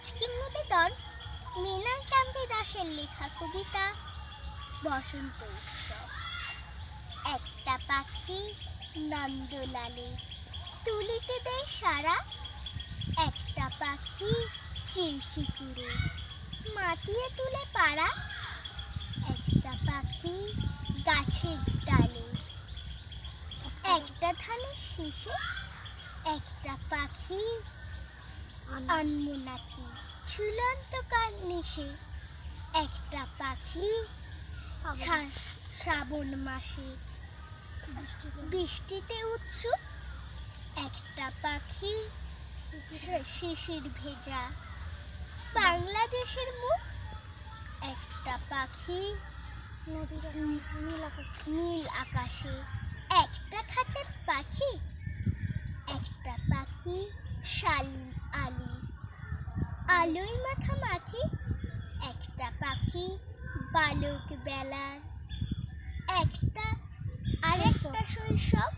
আজকের নিবেদন মৃণাল কান্তি দাশের লেখা কবিতা বসন্ত উৎসব। একটা পাখি নন্দলালে তুলিতে দেয় সারা, একটা পাখি চিলচিকুরে মাটিয়ে তুলে পাড়া, একটা পাখি গাছের ডালে, একটা ধানের শীষে একটা পাখি আনমোনাকি ঝুলন্ত কার্নিশে, একটা পাখি শ্রাবণ মাসে বৃষ্টিতে উৎসুক, একটা পাখি শিশির ভেজা বাংলাদেশের মুখ, একটা পাখি নীল আকাশে, একটা খাঁচার পাখি, একটা পাখি শালীন আলী আলোয় মাখামাখি, একটা পাখি বালক বেলার, একটা আরেকটা শৈশব